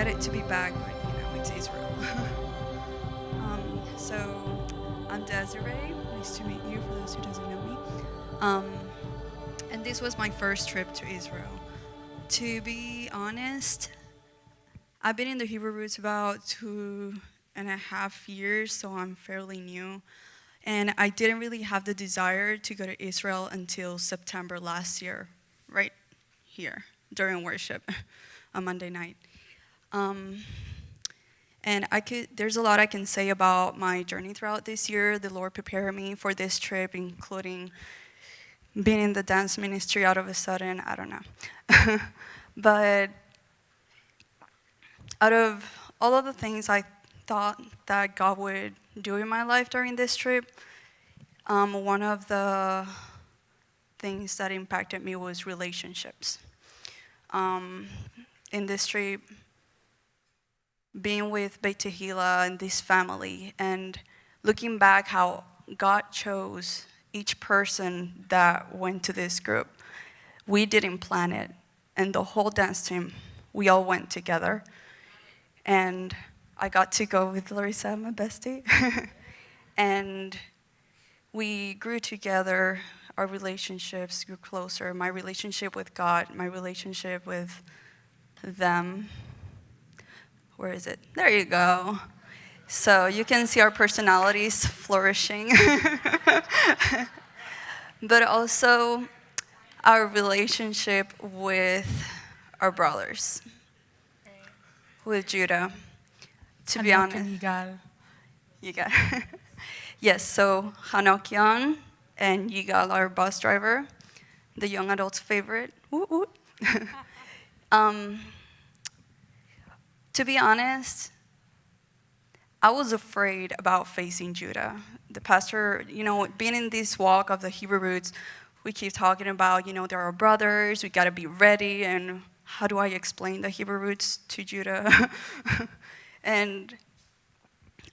excited to be back, it's Israel. So I'm Desiree. Nice to meet you. For those who doesn't know me, um, and this was my first trip to Israel. To be honest, I've been in the Hebrew roots about 2.5 years, so I'm fairly new. And I didn't really have the desire to go to Israel until September last year, right here, during worship on Monday night. And there's a lot I can say about my journey throughout this year. The Lord prepared me for this trip, including being in the dance ministry out of a sudden, I don't know. But out of all of the things I thought that God would do in my life during this trip, one of the things that impacted me was relationships. In this trip, being with Beit Tehila and this family, and looking back how God chose each person that went to this group. We didn't plan it, and the whole dance team, we all went together. And I got to go with Larissa, my bestie, and we grew together. Our relationships grew closer. My relationship with God, my relationship with them. Where is it? There you go. So you can see our personalities flourishing. But also our relationship with our brothers, with Judah. To be honest. Yigal. Yigal. Yes, so Hanokian and Yigal, our bus driver, the young adult's favorite. Woo woo. To be honest, I was afraid about facing Judah. The pastor, being in this walk of the Hebrew roots, we keep talking about, they're our brothers, we gotta be ready, and how do I explain the Hebrew roots to Judah? And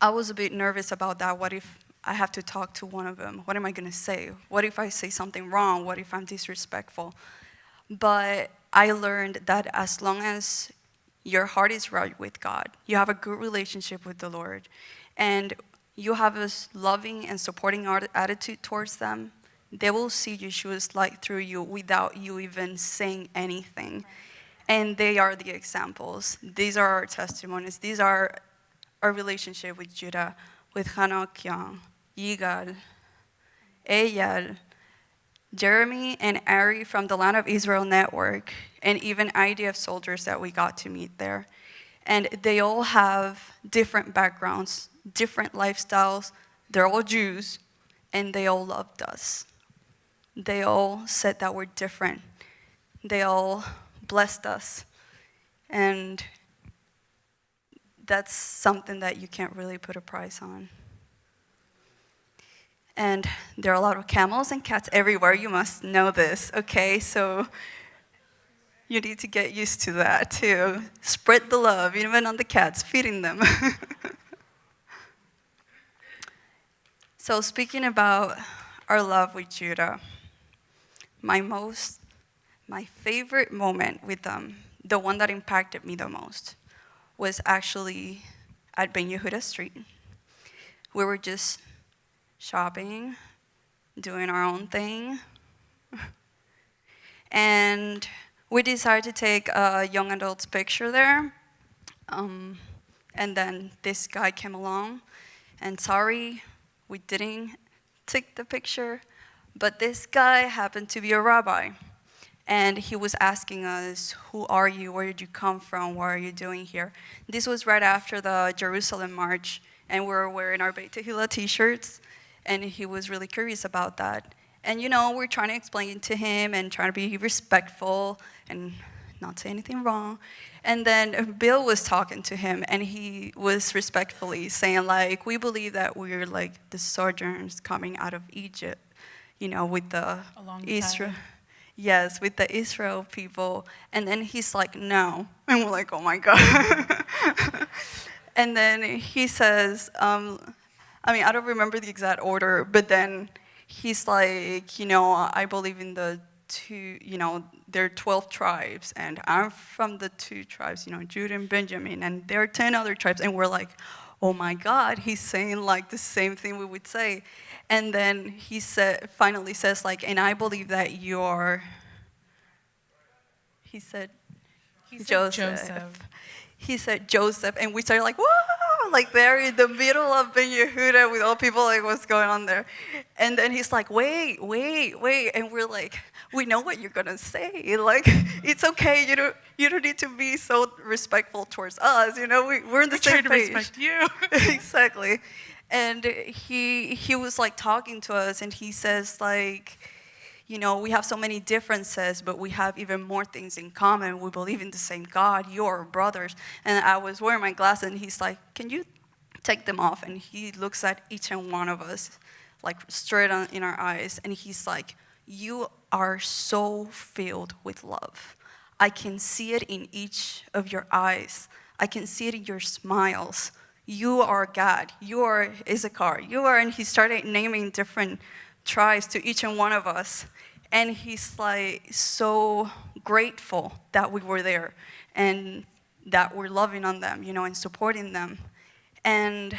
I was a bit nervous about that. What if I have to talk to one of them? What am I gonna say? What if I say something wrong? What if I'm disrespectful? But I learned that as long as your heart is right with God, you have a good relationship with the Lord, and you have a loving and supporting attitude towards them, they will see Yeshua's light through you without you even saying anything. And they are the examples. These are our testimonies. These are our relationship with Judah, with Hanokian, Yigal, Eyal, Jeremy and Ari from the Land of Israel Network, and even IDF soldiers that we got to meet there. And they all have different backgrounds, different lifestyles. They're all Jews, and they all loved us. They all said that we're different. They all blessed us. And that's something that you can't really put a price on. And there are a lot of camels and cats everywhere. You must know this, okay? So you need to get used to that too. Spread the love, even on the cats, feeding them. So speaking about our love with Judah, my favorite moment with them, the one that impacted me the most, was actually at Ben Yehuda Street. We were just shopping, doing our own thing. And we decided to take a young adult's picture there. And then this guy came along, and sorry, we didn't take the picture, but this guy happened to be a rabbi. And he was asking us, who are you? Where did you come from? What are you doing here? This was right after the Jerusalem March, and we were wearing our Beit Tehila t-shirts. And he was really curious about that. And we're trying to explain to him and trying to be respectful and not say anything wrong. And then Bill was talking to him, and he was respectfully saying, we believe that we're the sojourners coming out of Egypt, with the Israel. Yes, with the Israel people. And then he's like, no. And we're like, oh my God. And then he says, I don't remember the exact order, but then he's like, I believe in the there are 12 tribes, and I'm from the 2 tribes, Judah and Benjamin, and there are 10 other tribes, and we're like, oh my God, he's saying like the same thing we would say. And then he finally says like, and I believe that you're, he said Joseph. He said Joseph, and we started like, whoa, like there in the middle of Ben Yehuda with all people, like what's going on there? And then he's like, wait, and we're like, we know what you're gonna say. Like, it's okay, you don't need to be so respectful towards us. We're in the same page. We try to respect you. Exactly. And he was like talking to us, and he says like, we have so many differences, but we have even more things in common. We believe in the same God. You're brothers. And I was wearing my glasses, and he's like, can you take them off? And he looks at each and one of us, like straight in our eyes, and he's like, you are so filled with love. I can see it in each of your eyes. I can see it in your smiles. You are God. You are Issachar. And he started naming different tribes to each and one of us. And he's like so grateful that we were there and that we're loving on them, and supporting them. And,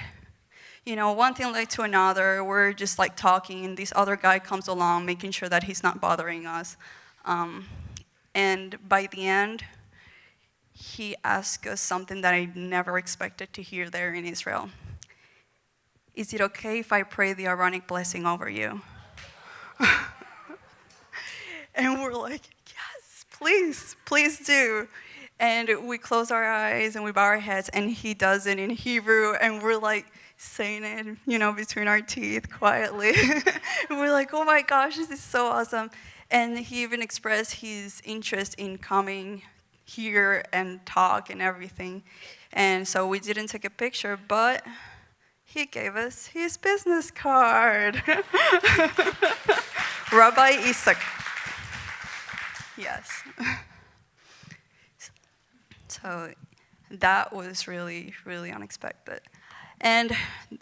one thing led to another. We're just like talking, and this other guy comes along, making sure that he's not bothering us. And by the end, he asked us something that I never expected to hear there in Israel. Is it okay if I pray the Aaronic blessing over you? And we're like, yes, please do. And we close our eyes and we bow our heads, and he does it in Hebrew, and we're like saying it, between our teeth quietly. And we're like, oh my gosh, this is so awesome. And he even expressed his interest in coming here and talk and everything. And so we didn't take a picture, but he gave us his business card. Rabbi Isaac. Yes. So that was really, really unexpected. And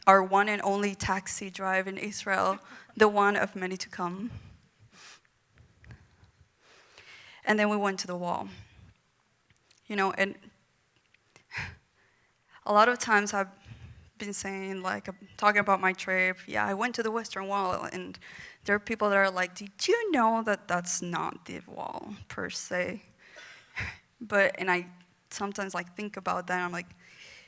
our one and only taxi drive in Israel, the one of many to come. And then we went to the wall. And a lot of times I've been saying, like, talking about my trip, yeah, I went to the Western Wall, and there are people that are like, did you know that that's not the wall, per se? And I sometimes, like, think about that, and I'm like,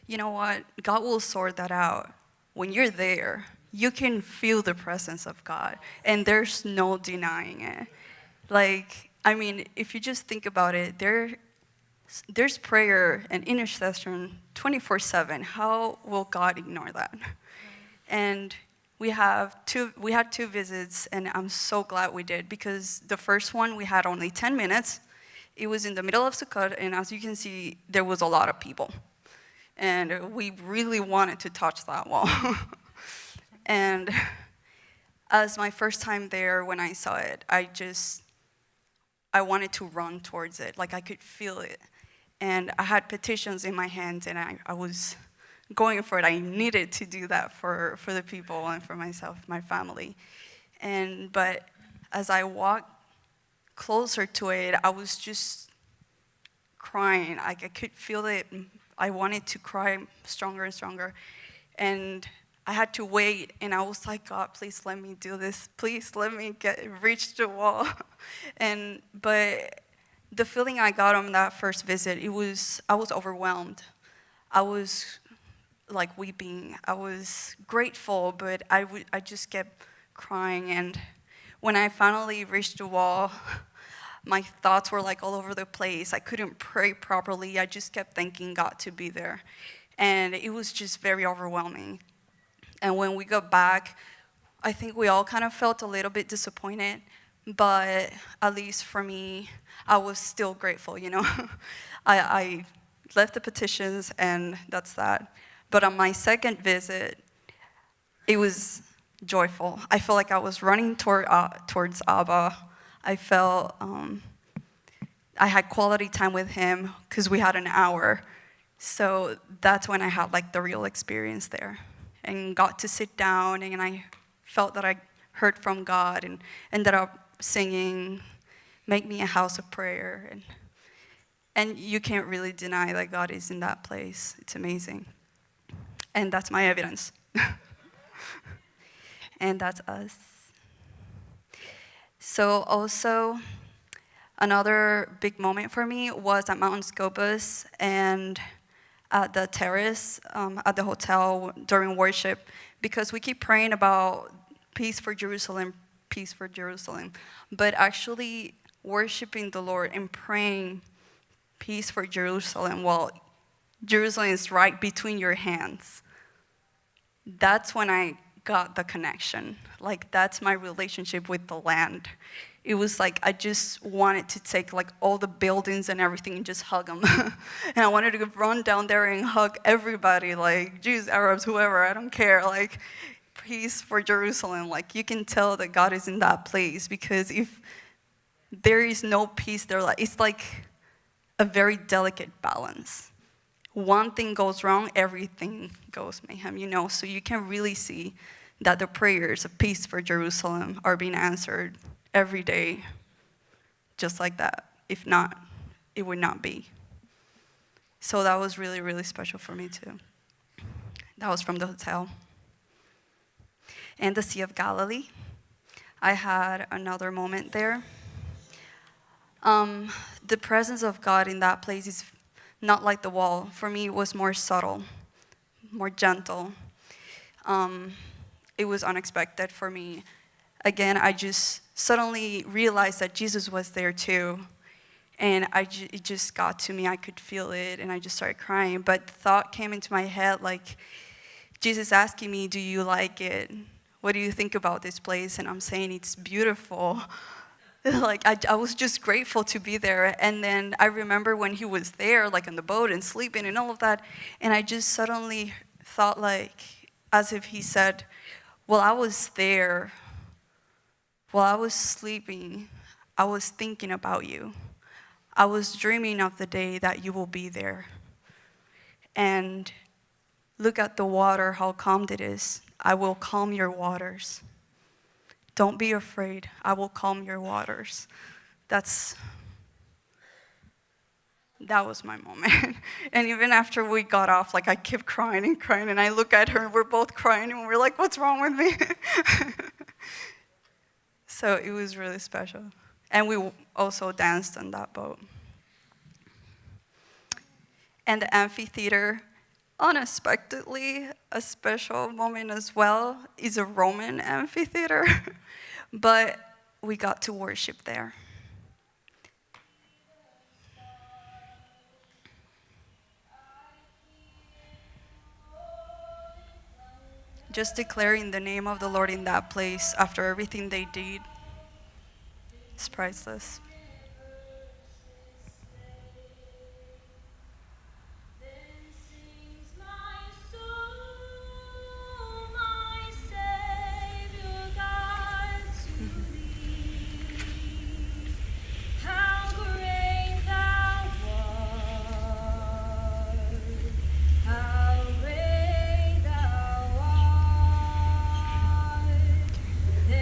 you know what? God will sort that out. When you're there, you can feel the presence of God, and there's no denying it. Like, I mean, if you just think about it, there's prayer and intercession 24/7. How will God ignore that? And we had 2 visits, and I'm so glad we did, because the first one we had only 10 minutes. It was in the middle of Sukkot, and as you can see, there was a lot of people. And we really wanted to touch that wall. And as my first time there, when I saw it, I wanted to run towards it. Like, I could feel it. And I had petitions in my hands, and I was going for it. I needed to do that for the people and for myself, my family. But as I walked closer to it, I was just crying. Like, I could feel it. I wanted to cry stronger and stronger. And I had to wait, and I was like, God, please let me do this. Please let me reach the wall. But the feeling I got on that first visit, I was overwhelmed. I was like weeping. I was grateful, but I just kept crying. And when I finally reached the wall, my thoughts were like all over the place. I couldn't pray properly. I just kept thanking God to be there. And it was just very overwhelming. And when we got back, I think we all kind of felt a little bit disappointed. But at least for me, I was still grateful, I left the petitions, and that's that. But on my second visit, it was joyful. I felt like I was running towards Abba. I felt I had quality time with him because we had an hour. So that's when I had like the real experience there, and got to sit down, and I felt that I heard from God, and ended up singing make me a house of prayer. And you can't really deny that God is in that place. It's amazing. And that's my evidence. And that's us. So also, another big moment for me was at Mountain Scopus and at the terrace at the hotel during worship, because we keep praying about peace for Jerusalem, but actually worshiping the Lord and praying peace for Jerusalem while Jerusalem is right between your hands. That's when I got the connection. Like, that's my relationship with the land. It was like I just wanted to take like all the buildings and everything and just hug them. And I wanted to run down there and hug everybody, like Jews, Arabs, whoever, I don't care. Like, peace for Jerusalem. Like, you can tell that God is in that place, because if there is no peace there, like, it's like a very delicate balance. One thing goes wrong, everything goes mayhem, so you can really see that the prayers of peace for Jerusalem are being answered every day, just like that. If not, it would not be. So that was really, really special for me too. That was from the hotel. And the Sea of Galilee, I had another moment there. The presence of God in that place is not like the wall. For me, it was more subtle, more gentle. It was unexpected for me. Again, I just suddenly realized that Jesus was there too. And it just got to me. I could feel it, and I just started crying. But the thought came into my head, like, Jesus asking me, do you like it? What do you think about this place? And I'm saying, it's beautiful. Like, I was just grateful to be there. And then I remember when he was there, like on the boat and sleeping and all of that, and I just suddenly thought, like, as if he said, while I was there, while I was sleeping, I was thinking about you. I was dreaming of the day that you will be there. And look at the water, how calm it is. I will calm your waters. Don't be afraid. I will calm your waters. That was my moment. And even after we got off, like, I kept crying and crying, and I look at her, and we're both crying, and we're like, what's wrong with me? So it was really special. And we also danced on that boat. And the amphitheater, unexpectedly, a special moment as well, is a Roman amphitheater. But we got to worship there. Just declaring the name of the Lord in that place after everything they did is priceless.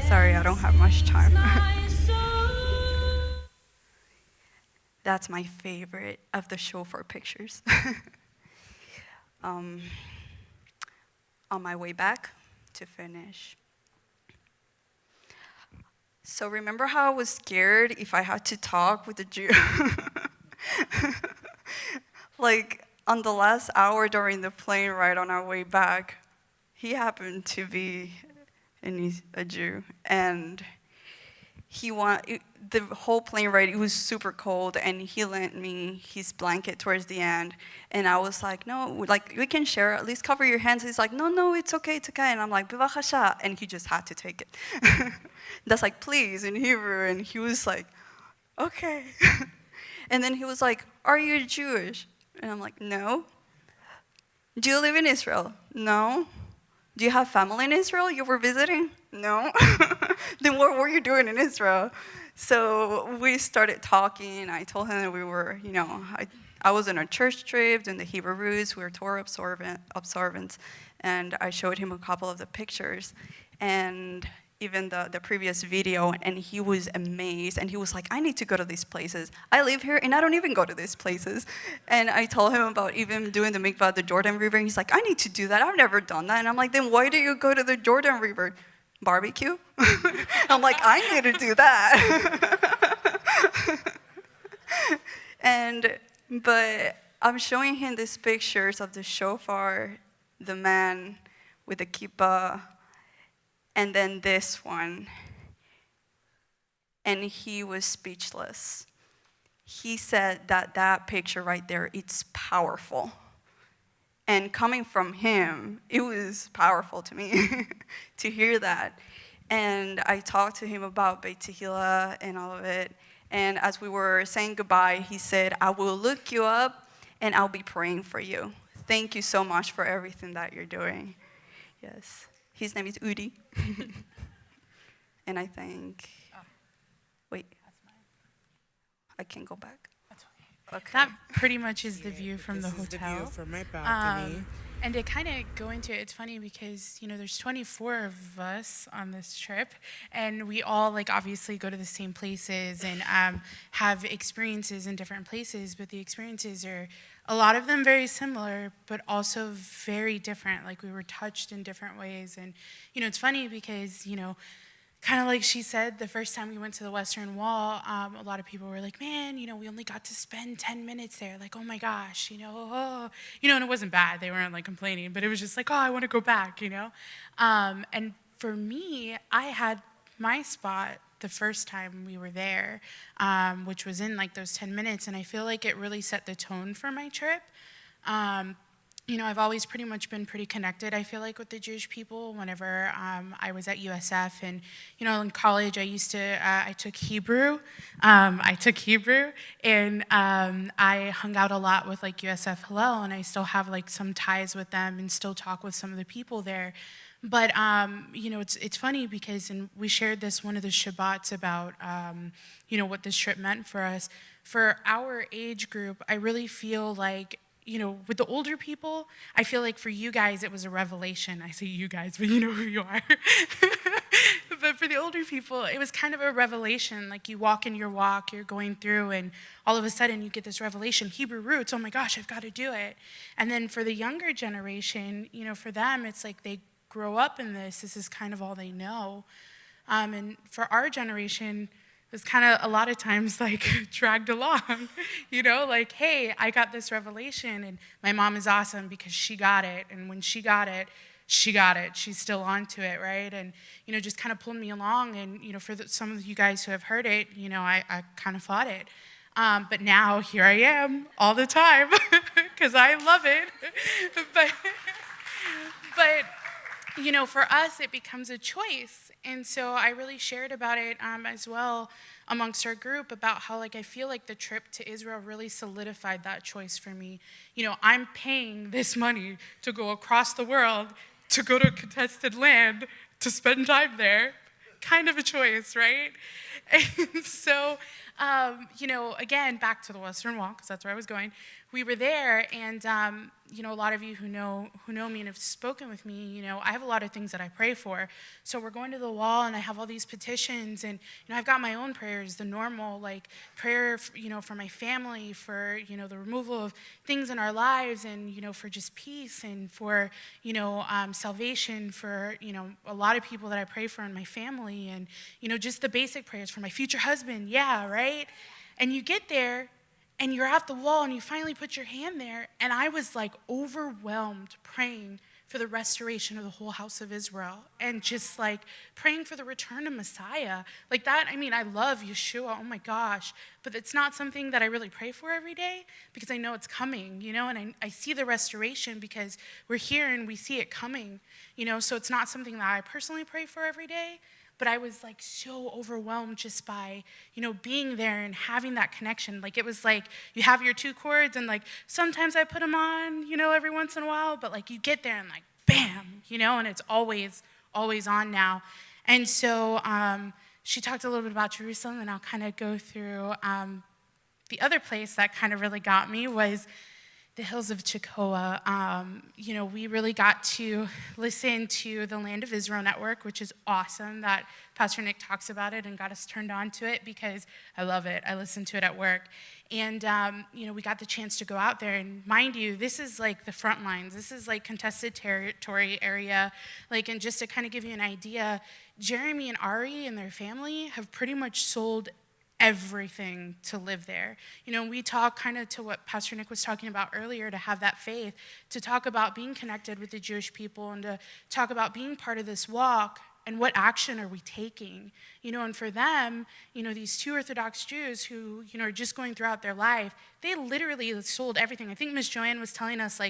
Sorry, I don't have much time. That's my favorite of the shofar pictures. On my way back to finish. So remember how I was scared if I had to talk with a Jew? Like, on the last hour during the plane ride on our way back, he happened to be a Jew, and the whole plane ride, it was super cold, and he lent me his blanket towards the end, and I was like, no, like, we can share, at least cover your hands. He's like, no, it's okay, and I'm like, bivachasha, and he just had to take it. That's like, please, in Hebrew, and he was like, okay. And then he was like, are you Jewish? And I'm like, no. Do you live in Israel? No. Do you have family in Israel you were visiting? No. Then what were you doing in Israel? So we started talking. I told him that we were, I was on a church trip doing the Hebrew roots. We were Torah observants. And I showed him a couple of the pictures. And even the previous video, and he was amazed, and he was like, I need to go to these places. I live here, and I don't even go to these places. And I told him about even doing the mikvah at the Jordan River, and he's like, I need to do that. I've never done that. And I'm like, then why do you go to the Jordan River? Barbecue? I'm like, I need to do that. But I'm showing him these pictures of the shofar, the man with the kippah, and then this one. And he was speechless. He said that picture right there, it's powerful. And coming from him, it was powerful to me to hear that. And I talked to him about Beit Tehila and all of it. And as we were saying goodbye, he said, I will look you up and I'll be praying for you. Thank you so much for everything that you're doing. Yes. His name is Udi. And I think, wait, I can go back. Okay. That pretty much is the view from the hotel. This is the view from my balcony. And to kind of go into it, it's funny because, there's 24 of us on this trip, and we all, obviously go to the same places and have experiences in different places, but the experiences are, a lot of them very similar, but also very different. We were touched in different ways. And, it's funny because, kind of like she said, the first time we went to the Western Wall, a lot of people were like, man, we only got to spend 10 minutes there. Oh my gosh, and it wasn't bad. They weren't complaining, but it was just oh, I want to go back, And for me, I had my spot the first time we were there, which was in those 10 minutes. And I feel like it really set the tone for my trip. I've always pretty much been pretty connected, I feel with the Jewish people. Whenever I was at USF and, in college, I took Hebrew. And I hung out a lot with USF Hillel, and I still have some ties with them and still talk with some of the people there. But, it's funny because, and we shared this one of the Shabbats about, what this trip meant for us. For our age group, I really feel with the older people, I feel for you guys, it was a revelation. I say you guys, but you know who you are. But for the older people, it was kind of a revelation. You walk in your walk, you're going through, and all of a sudden you get this revelation, Hebrew roots, oh my gosh, I've got to do it. And then for the younger generation, for them, it's they grow up in this. This is kind of all they know. And for our generation, it was kind of a lot of times dragged along, hey, I got this revelation and my mom is awesome because she got it. And when she got it, she got it. She's still onto it, right? And, just kind of pulled me along. And, for some of you guys who have heard it, I kind of fought it. But now here I am all the time because I love it. But for us, it becomes a choice. And so I really shared about it as well amongst our group about how I feel the trip to Israel really solidified that choice for me. I'm paying this money to go across the world, to go to contested land, to spend time there. Kind of a choice, right? And so, again, back to the Western Wall, because that's where I was going. We were there, and a lot of you who know me and have spoken with me, I have a lot of things that I pray for. So we're going to the wall, and I have all these petitions, and I've got my own prayers, the normal prayer, for my family, for the removal of things in our lives, and for just peace, and for salvation, for a lot of people that I pray for in my family, and just the basic prayers for my future husband. Yeah, right. And you get there. And you're at the wall, and you finally put your hand there, and I was overwhelmed praying for the restoration of the whole house of Israel, and just praying for the return of Messiah. That, I love Yeshua, oh my gosh, but it's not something that I really pray for every day because I know it's coming, and I see the restoration because we're here and we see it coming, so it's not something that I personally pray for every day. But I was so overwhelmed just by, being there and having that connection. It was you have your two chords and sometimes I put them on, every once in a while, but you get there and bam, and it's always on now. And so she talked a little bit about Jerusalem, and I'll kind of go through the other place that kind of really got me was the hills of Tekoa, we really got to listen to the Land of Israel Network, which is awesome that Pastor Nick talks about it and got us turned on to it because I love it. I listen to it at work. And, we got the chance to go out there. And mind you, this is like the front lines. This is like contested territory area. And just to kind of give you an idea, Jeremy and Ari and their family have pretty much sold everything to live there. We talk kind of to what Pastor Nick was talking about earlier, to have that faith, to talk about being connected with the Jewish people and to talk about being part of this walk and what action are we taking. And for them, these two Orthodox Jews who, are just going throughout their life, they literally sold everything. I think Miss Joanne was telling us,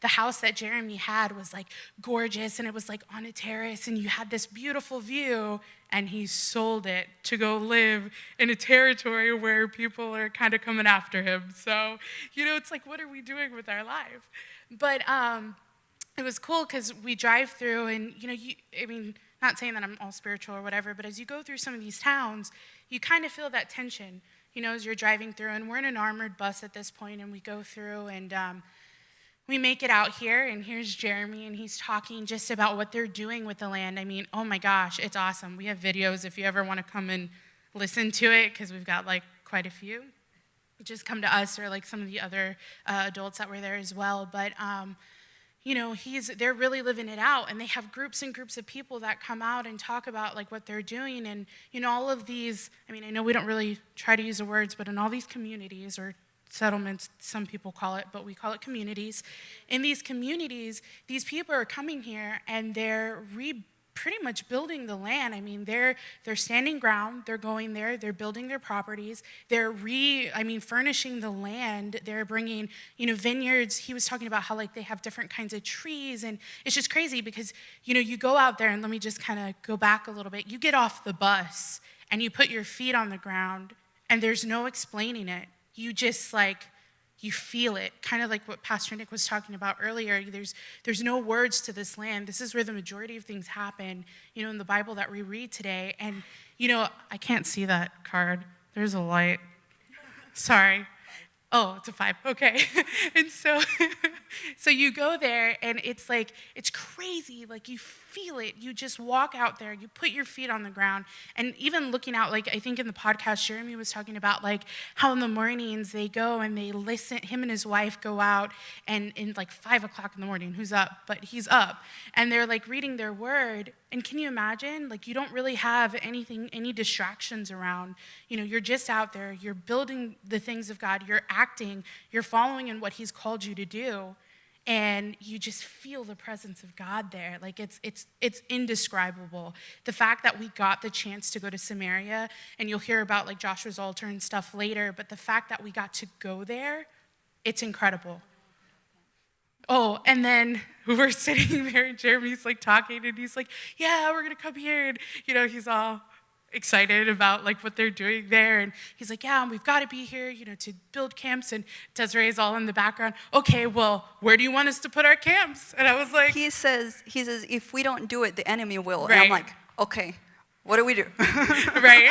the house that Jeremy had was, gorgeous, and it was, on a terrace, and you had this beautiful view, and he sold it to go live in a territory where people are kind of coming after him. So, it's what are we doing with our life? But it was cool because we drive through, and, not saying that I'm all spiritual or whatever, but as you go through some of these towns, you kind of feel that tension, as you're driving through. And we're in an armored bus at this point, and we go through, and we make it out here, and here's Jeremy, and he's talking just about what they're doing with the land. Oh my gosh, it's awesome. We have videos if you ever want to come and listen to it, because we've got, quite a few. Just come to us or, some of the other adults that were there as well. But they're really living it out, and they have groups and groups of people that come out and talk about what they're doing. And all of these, I know we don't really try to use the words, but in all these communities or settlements, some people call it, but we call it communities. In these communities, these people are coming here and they're pretty much building the land. They're standing ground. They're going there. They're building their properties. They're furnishing the land. They're bringing, vineyards. He was talking about how they have different kinds of trees, and it's just crazy because, you go out there, and let me just kind of go back a little bit. You get off the bus and you put your feet on the ground, and there's no explaining it. You just you feel it, kind of like what Pastor Nick was talking about earlier. There's no words to this land. This is where the majority of things happen, in the Bible that we read today. And, I can't see that card. There's a light. Sorry. Oh, it's a 5. Okay. And so you go there, and it's crazy. You feel it. You just walk out there. You put your feet on the ground. And even looking out, I think in the podcast, Jeremy was talking about, how in the mornings they go and they listen. Him and his wife go out, and in 5 o'clock in the morning, who's up? But he's up. And they're reading their word. And can you imagine? You don't really have any distractions around. You're just out there. You're building the things of God. You're acting. You're following in what he's called you to do. And you just feel the presence of God there. It's indescribable. The fact that we got the chance to go to Samaria, and you'll hear about Joshua's altar and stuff later, but the fact that we got to go there, it's incredible. Oh, and then we're sitting there, and Jeremy's talking, and he's yeah, we're gonna come here, and he's all excited about what they're doing there, and he's yeah, we've got to be here, to build camps. And Desiree's all in the background. Okay, well, where do you want us to put our camps? And I was he says if we don't do it, the enemy will. Right. And I'm okay, what do we do? Right.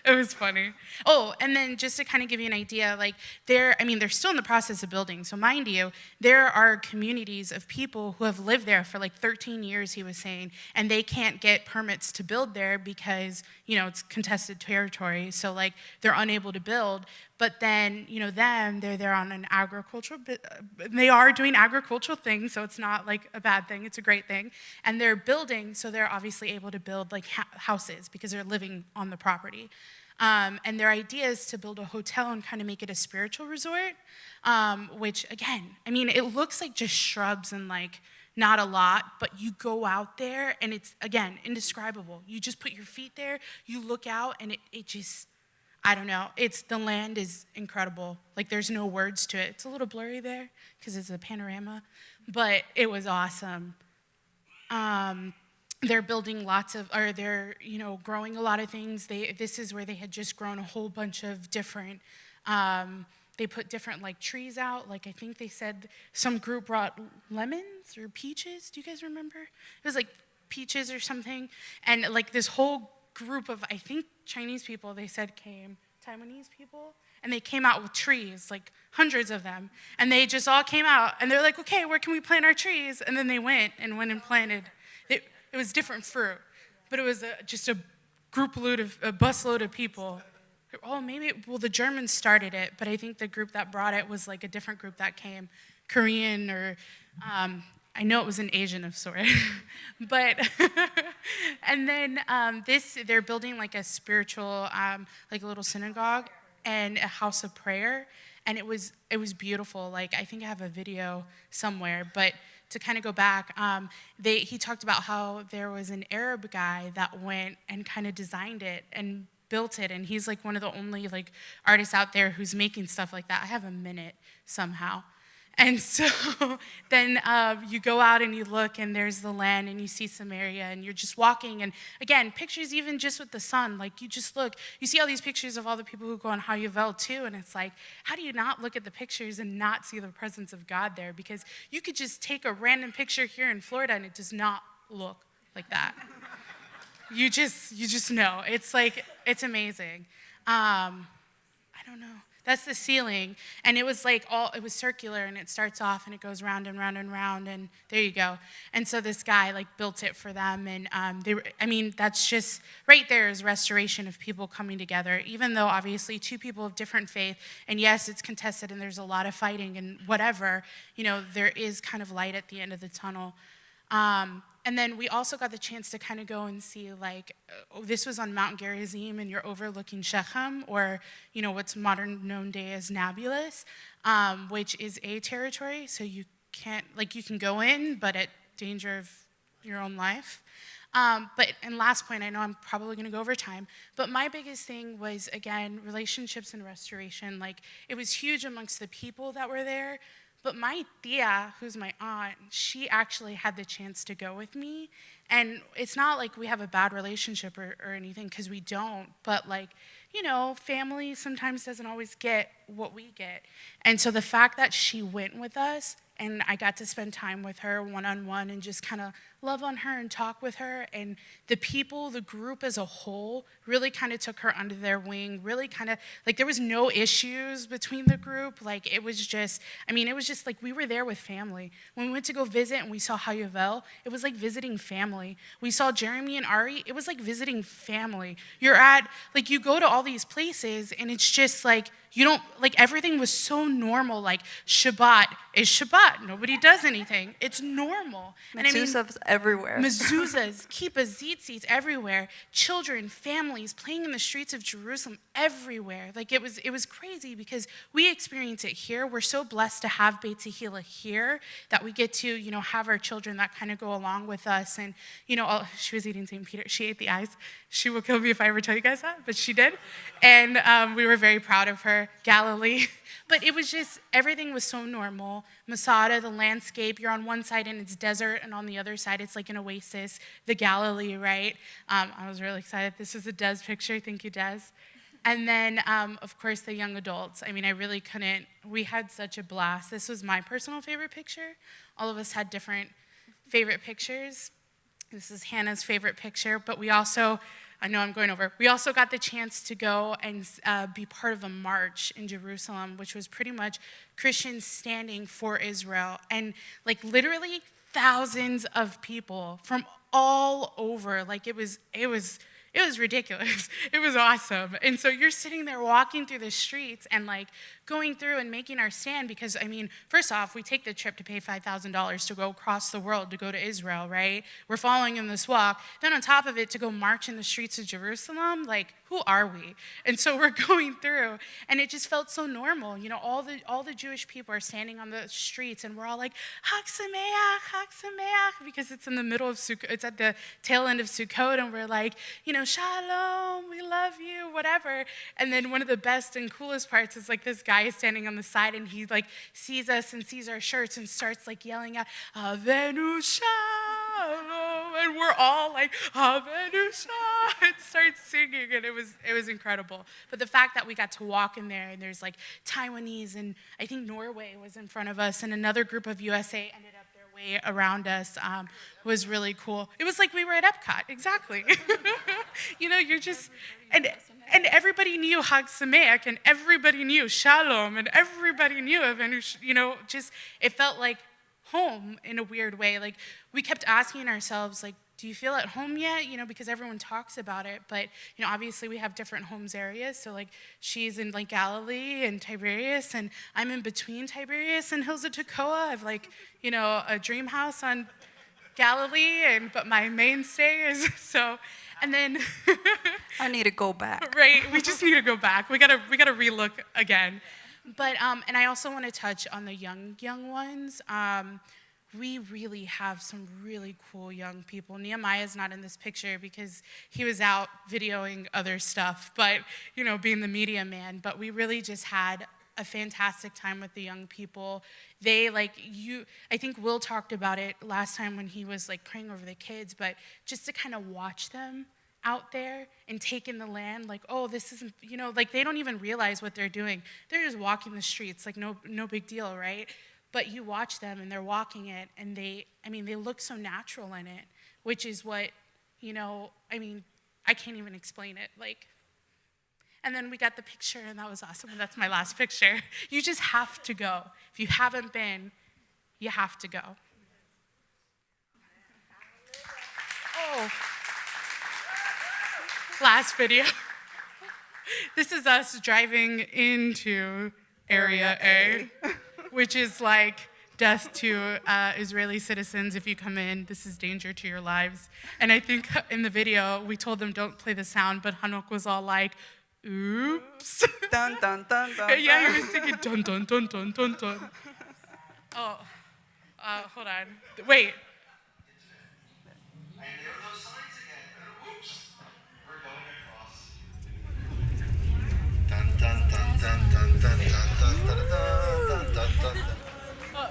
It was funny. Oh, and then just to kind of give you an idea, they're still in the process of building. So mind you, there are communities of people who have lived there for 13 years, he was saying, and they can't get permits to build there because, it's contested territory. So they're unable to build. But then, they're there on an agricultural, they are doing agricultural things, so it's not a bad thing, it's a great thing. And they're building, so they're obviously able to build houses because they're living on the property. And their idea is to build a hotel and kind of make it a spiritual resort, which again, it looks like just shrubs and not a lot, but you go out there and it's, again, indescribable. You just put your feet there, you look out, and it just, I don't know. The land is incredible. There's no words to it. It's a little blurry there because it's a panorama, but it was awesome. They're building they're growing a lot of things. This is where they had just grown a whole bunch of different, they put different trees out. I think they said some group brought lemons or peaches. Do you guys remember? It was peaches or something. And this whole group of, I think, Chinese people, they said, came. Taiwanese people, and they came out with trees, like hundreds of them, and they just all came out, and they're like, okay, where can we plant our trees? And then they went and planted. It was different fruit, but it was just a busload of people. Oh, the Germans started it, but I think the group that brought it was like a different group that came, Korean or, I know it was an Asian of sort. But, and then they're building like a spiritual, like a little synagogue and a house of prayer. And it was beautiful. Like, I think I have a video somewhere, but to kind of go back, he talked about how there was an Arab guy that went and kind of designed it and built it, and he's like one of the only like artists out there who's making stuff like that. I have a minute somehow. And so then you go out and you look, and there's the land, and you see Samaria, and you're just walking. And again, pictures even just with the sun, like you just look, you see all these pictures of all the people who go on Hayuvel too, and it's like, how do you not look at the pictures and not see the presence of God there? Because you could just take a random picture here in Florida, and it does not look like that. You just know. It's like, it's amazing. I don't know. That's the ceiling. And it was like it was circular, and it starts off and it goes round and round and round, and there you go. And so this guy like built it for them, and that's just right there is restoration of people coming together, even though obviously two people of different faith, and yes, it's contested and there's a lot of fighting and whatever, there is kind of light at the end of the tunnel. And then we also got the chance to kind of go and see, like, this was on Mount Gerizim, and you're overlooking Shechem, or, what's modern known day as Nablus, which is a territory, so you can't, like, you can go in, but at danger of your own life. And last point, I know I'm probably going to go over time, but my biggest thing was, again, relationships and restoration. Like, it was huge amongst the people that were there. But my tia, who's my aunt, she actually had the chance to go with me. And it's not like we have a bad relationship or anything, because we don't. But family sometimes doesn't always get what we get. And so the fact that she went with us, and I got to spend time with her one-on-one and just kind of love on her and talk with her. And the people, the group as a whole, really kind of took her under their wing, really kind of, like, there was no issues between the group. Like, it was just like we were there with family. When we went to go visit and we saw Hayuvel, it was like visiting family. We saw Jeremy and Ari, it was like visiting family. You go to all these places, and it's just like, you don't, like, everything was so normal. Like, Shabbat is Shabbat. Nobody does anything. It's normal. Mezuzahs everywhere. Mezuzahs, kippahs, tzitzis everywhere. Children, families playing in the streets of Jerusalem everywhere. Like, it was crazy, because we experience it here. We're so blessed to have Beit Tehila here that we get to, have our children that kind of go along with us. And, she was eating St. Peter. She ate the eyes. She will kill me if I ever tell you guys that, but she did. And we were very proud of her. Galilee. But it was just, everything was so normal. Masada, the landscape, you're on one side and it's desert, and on the other side it's like an oasis, the Galilee, right? I was really excited. This is a Des picture. Thank you, Des. And then, of course, the young adults. We had such a blast. This was my personal favorite picture. All of us had different favorite pictures. This is Hannah's favorite picture, but we also got the chance to go and be part of a march in Jerusalem, which was pretty much Christians standing for Israel. And like literally thousands of people from all over. Like it was ridiculous. It was awesome. And so you're sitting there walking through the streets and like going through and making our stand, because first off, we take the trip to pay $5,000 to go across the world to go to Israel, right? We're following in this walk. Then on top of it, to go march in the streets of Jerusalem, like, who are we? And so we're going through, and it just felt so normal. All the Jewish people are standing on the streets, and we're all like, Chag Sameach, Chag Sameach, because it's in the middle of Sukkot, it's at the tail end of Sukkot, and we're like, Shalom, we love you, whatever. And then one of the best and coolest parts is like this guy is standing on the side, and he like sees us and sees our shirts and starts like yelling out, Avenu Shalom, and we're all like, Avenu Shalom, and starts singing, and it was incredible. But the fact that we got to walk in there, and there's like Taiwanese, and I think Norway was in front of us, and another group of USA ended up their way around us, was really cool. It was like we were at Epcot, exactly. You're just, and everybody knew Hag Sameach, and everybody knew Shalom, and everybody knew just, it felt like home in a weird way. Like, we kept asking ourselves, like, do you feel at home yet? Because everyone talks about it, but, obviously we have different homes areas. So, like, she's in, like, Galilee and Tiberias, and I'm in between Tiberias and Hills of Tekoa. I have, like, a dream house on Galilee, but my mainstay is, so, and then... I need to go back. Right, we just need to go back. We gotta relook again. But, and I also want to touch on the young ones. We really have some really cool young people. Nehemiah's not in this picture because he was out videoing other stuff, but, being the media man. But we really just had a fantastic time with the young people. They, I think Will talked about it last time when he was, praying over the kids, but just to kind of watch them out there and take in the land, this isn't, they don't even realize what they're doing. They're just walking the streets, no big deal, right? But you watch them and they're walking it, and they look so natural in it, which is what, I can't even explain it. And then we got the picture, and that was awesome, and that's my last picture. You just have to go. If you haven't been, you have to go. Oh. Last video. This is us driving into Area A, which is like death to Israeli citizens if you come in. This is danger to your lives. And I think in the video, we told them don't play the sound, but Hanok was all like, oops. Dun, dun, dun, dun, Yeah, dun. he was singing dun, dun, dun, dun, dun, dun. Oh, hold on. Wait. And there are those signs again. And oops, we're going across. Dun dun dun dun dun dun dun dun dun dun dun dun dun.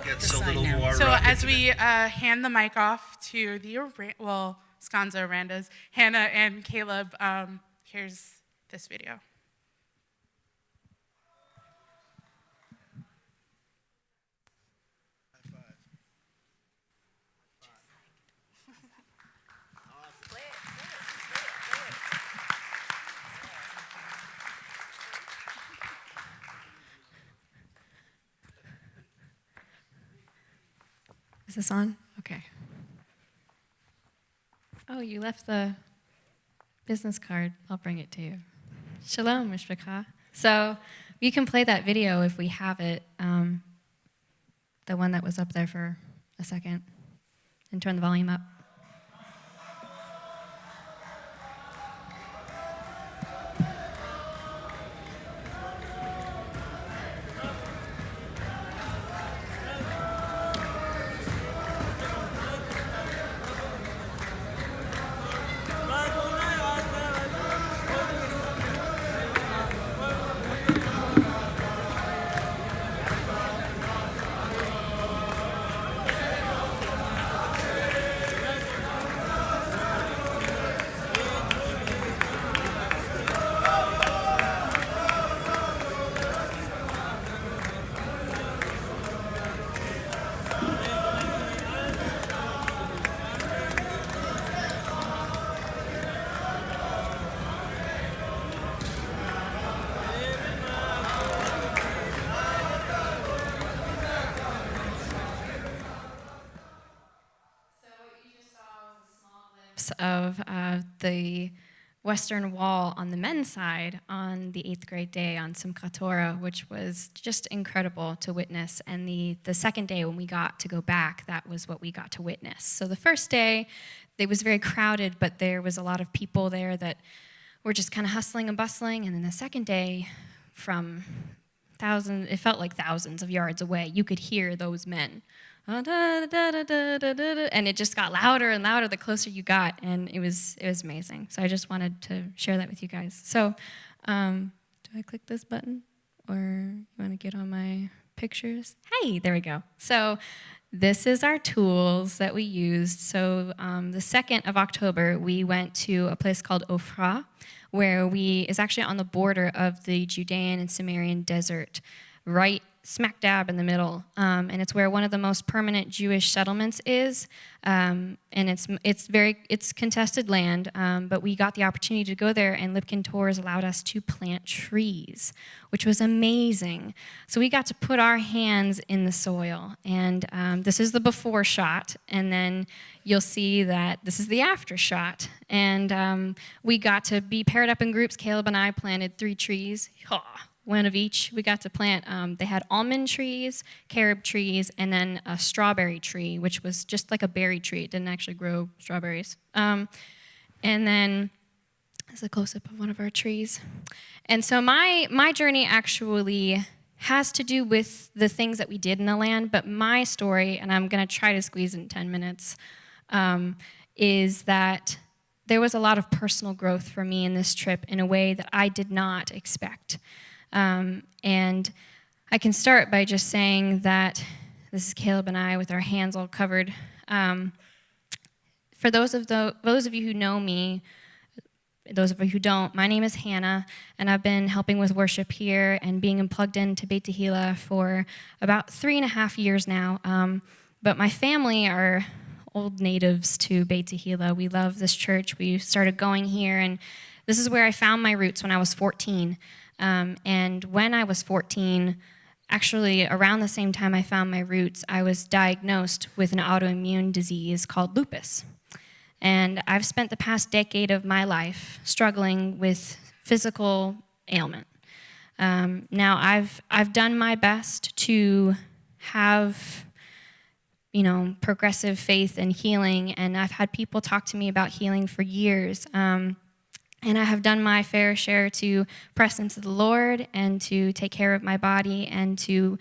Gets a little more. So as we hand the mic off to the Skanza Arandas, Hannah and Caleb, here's this video. Is this on? Okay. Oh, you left the business card. I'll bring it to you. Shalom, Mishpachah. So you can play that video if we have it, the one that was up there for a second, and turn the volume up. Of the Western Wall on the men's side on the 8th grade day on Simchat Torah, which was just incredible to witness. And the second day when we got to go back, that was what we got to witness. So the first day, it was very crowded, but there was a lot of people there that were just kind of hustling and bustling. And then the second day, from it felt like thousands of yards away, you could hear those men. And it just got louder and louder the closer you got, and it was amazing. So I just wanted to share that with you guys. So do I click this button, or you want to get on my pictures? Hey, there we go. So this is our tools that we used. So the 2nd of October, we went to a place called Ofra, where is actually on the border of the Judean and Samarian desert, right smack dab in the middle, and it's where one of the most permanent Jewish settlements is, and it's contested land, but we got the opportunity to go there, and Lipkin Tours allowed us to plant trees, which was amazing. So we got to put our hands in the soil, and this is the before shot, and then you'll see that this is the after shot, and we got to be paired up in groups. Caleb and I planted 3 trees. One of each. We got to plant, they had almond trees, carob trees, and then a strawberry tree, which was just like a berry tree. It didn't actually grow strawberries. And then, there's a close-up of one of our trees. And so my journey actually has to do with the things that we did in the land, but my story, and I'm going to try to squeeze in 10 minutes, is that there was a lot of personal growth for me in this trip in a way that I did not expect. And I can start by just saying that this is Caleb and I with our hands all covered. For those of you who know me, those of you who don't, my name is Hannah, and I've been helping with worship here and being plugged into Beit Tehila for about 3.5 years now. But my family are old natives to Beit Tehila. We love this church. We started going here, and this is where I found my roots when I was 14. And when I was 14, actually around the same time I found my roots, I was diagnosed with an autoimmune disease called lupus. And I've spent the past decade of my life struggling with physical ailment. Now I've done my best to have, progressive faith and healing, and I've had people talk to me about healing for years. And I have done my fair share to press into the Lord and to take care of my body and to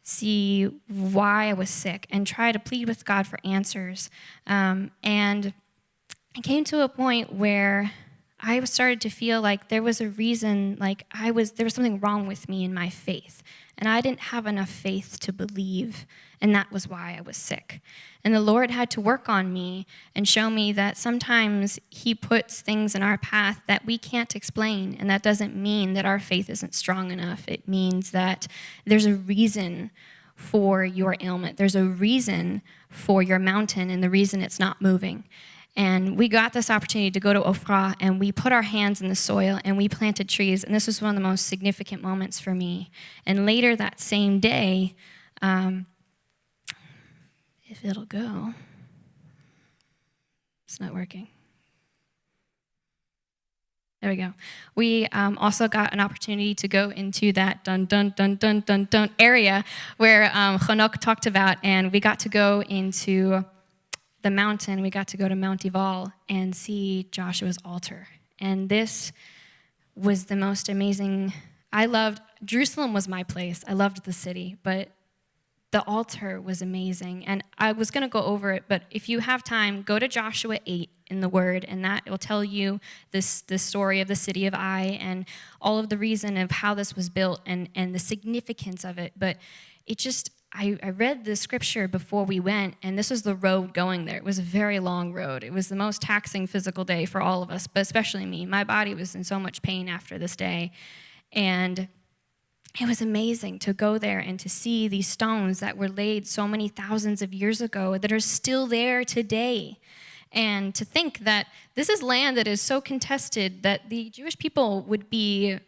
see why I was sick and try to plead with God for answers. And I came to a point where I started to feel like there was a reason, there was something wrong with me in my faith. And I didn't have enough faith to believe, and that was why I was sick. And the Lord had to work on me and show me that sometimes he puts things in our path that we can't explain, and that doesn't mean that our faith isn't strong enough. It means that there's a reason for your ailment. There's a reason for your mountain, and the reason it's not moving. And we got this opportunity to go to Ofra, and we put our hands in the soil, and we planted trees, and this was one of the most significant moments for me. And later that same day, if it'll go, it's not working. There we go. We also got an opportunity to go into that dun dun dun dun dun dun area where Chanok talked about, and we got to go into the mountain. We got to go to Mount Ival and see Joshua's altar. And this was the most amazing. Jerusalem was my place. I loved the city, but the altar was amazing. And I was going to go over it, but if you have time, go to Joshua 8 in the Word, and that will tell you this story of the city of Ai and all of the reason of how this was built and the significance of it. But it just, I read the scripture before we went, and this was the road going there. It was a very long road. It was the most taxing physical day for all of us, but especially me. My body was in so much pain after this day. And it was amazing to go there and to see these stones that were laid so many thousands of years ago that are still there today. And to think that this is land that is so contested that the Jewish people would be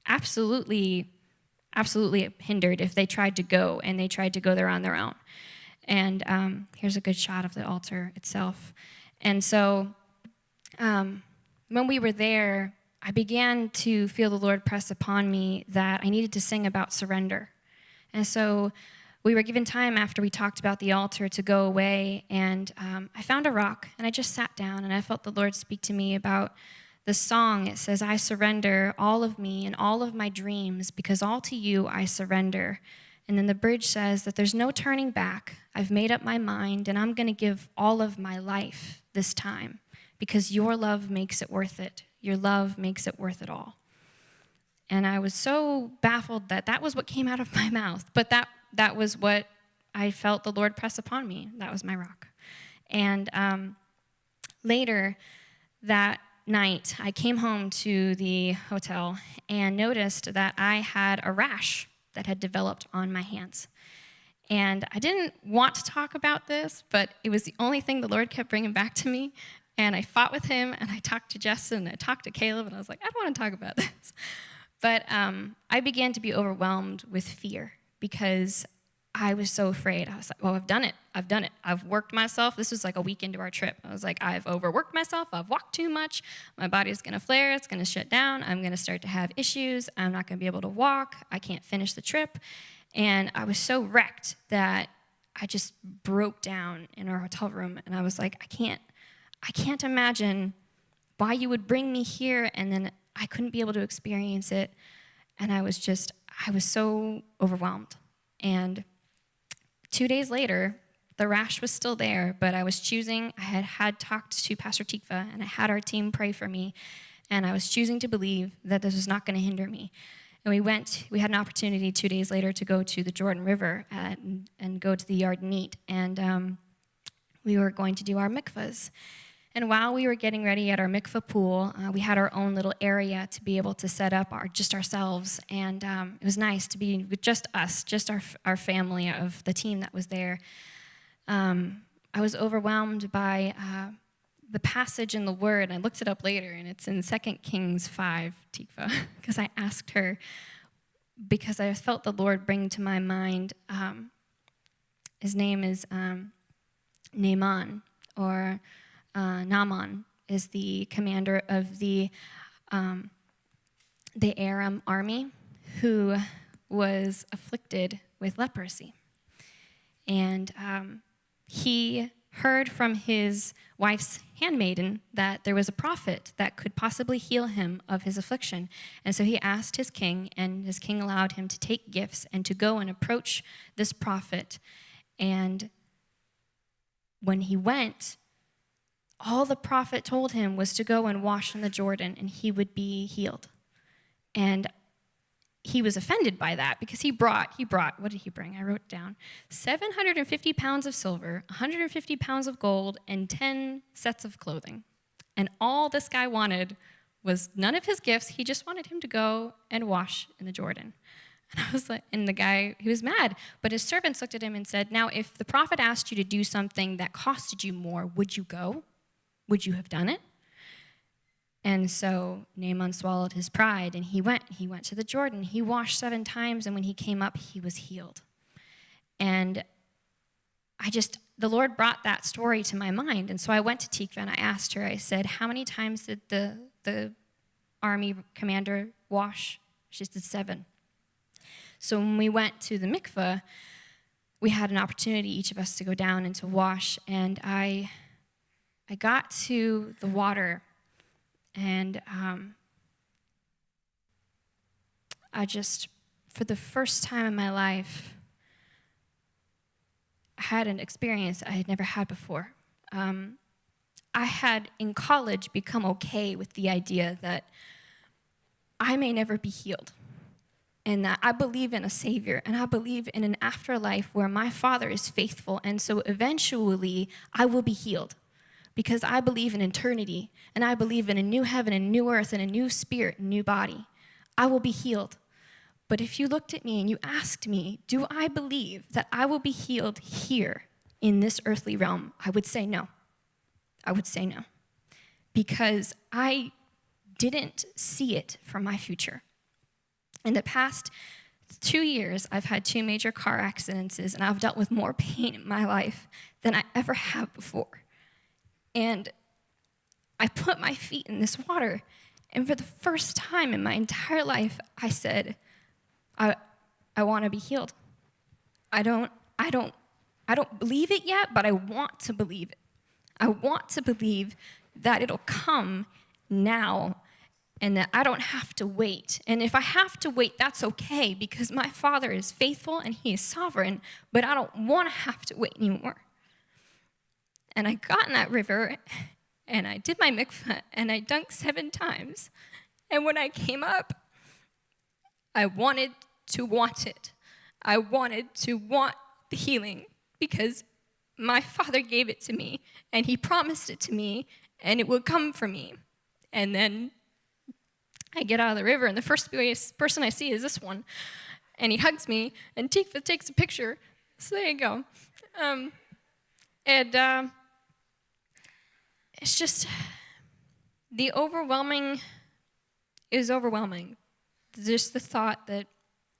absolutely hindered if they tried to go, and they tried to go there on their own. And here's a good shot of the altar itself. And so when we were there, I began to feel the Lord press upon me that I needed to sing about surrender. And so we were given time after we talked about the altar to go away, and I found a rock, and I just sat down, and I felt the Lord speak to me about the song. It says, I surrender all of me and all of my dreams, because all to you I surrender. And then the bridge says that there's no turning back. I've made up my mind, and I'm going to give all of my life this time, because your love makes it worth it. Your love makes it worth it all. And I was so baffled that that was what came out of my mouth, but that was what I felt the Lord press upon me. That was my rock. And later, that night, I came home to the hotel and noticed that I had a rash that had developed on my hands. And I didn't want to talk about this, but it was the only thing the Lord kept bringing back to me. And I fought with him, and I talked to Justin, and I talked to Caleb, and I was like, I don't want to talk about this. But I began to be overwhelmed with fear because I was so afraid. I was like, well, I've done it. I've worked myself. This was like a week into our trip. I was like, I've overworked myself. I've walked too much. My body's going to flare. It's going to shut down. I'm going to start to have issues. I'm not going to be able to walk. I can't finish the trip. And I was so wrecked that I just broke down in our hotel room. And I was like, I can't imagine why you would bring me here and then I couldn't be able to experience it. And I was so overwhelmed. And 2 days later, the rash was still there, but I had talked to Pastor Tikva, and I had our team pray for me, and I was choosing to believe that this was not going to hinder me. And we had an opportunity 2 days later to go to the Jordan River and go to the Yard and Eat, and we were going to do our mikvahs. And while we were getting ready at our mikvah pool, we had our own little area to be able to set up ourselves. And it was nice to be with just us, just our family of the team that was there. I was overwhelmed by the passage in the Word. I looked it up later, and it's in 2 Kings 5, Tikva, because I asked her, because I felt the Lord bring to my mind, his name is Naaman, or Naaman is the commander of the Aram army who was afflicted with leprosy. And he heard from his wife's handmaiden that there was a prophet that could possibly heal him of his affliction. And so he asked his king, and his king allowed him to take gifts and to go and approach this prophet. And when he went, all the prophet told him was to go and wash in the Jordan, and he would be healed. And he was offended by that because he brought, what did he bring? I wrote down 750 pounds of silver, 150 pounds of gold, and 10 sets of clothing. And all this guy wanted was none of his gifts. He just wanted him to go and wash in the Jordan. And I was like, and the guy, he was mad. But his servants looked at him and said, now, if the prophet asked you to do something that costed you more, would you go? Would you have done it? And so Naaman swallowed his pride, and he went to the Jordan. He washed 7 times, and when he came up, he was healed. And the Lord brought that story to my mind. And so I went to Tikva, and I asked her, I said, how many times did the army commander wash? She said 7. So when we went to the mikveh, we had an opportunity, each of us, to go down and to wash. And I got to the water, and for the first time in my life, I had an experience I had never had before. I had, in college, become okay with the idea that I may never be healed, and that I believe in a Savior, and I believe in an afterlife where my Father is faithful, and so eventually I will be healed. Because I believe in eternity, and I believe in a new heaven and new earth and a new spirit and new body. I will be healed. But if you looked at me and you asked me, do I believe that I will be healed here in this earthly realm? I would say no. I would say no. Because I didn't see it for my future. In the past 2 years, I've had 2 major car accidents, and I've dealt with more pain in my life than I ever have before. And I put my feet in this water, and for the first time in my entire life, I said, I want to be healed. I don't believe it yet, but I want to believe it. I want to believe that it'll come now, and that I don't have to wait. And if I have to wait, that's okay, because my Father is faithful and He is sovereign, but I don't want to have to wait anymore. And I got in that river, and I did my mikveh, and I dunked 7 times. And when I came up, I wanted to want it. I wanted to want the healing, because my Father gave it to me, and He promised it to me, and it would come for me. And then I get out of the river, and the first person I see is this one. And he hugs me, and Tikva takes a picture. So there you go. It's just, the overwhelming is overwhelming. Just the thought that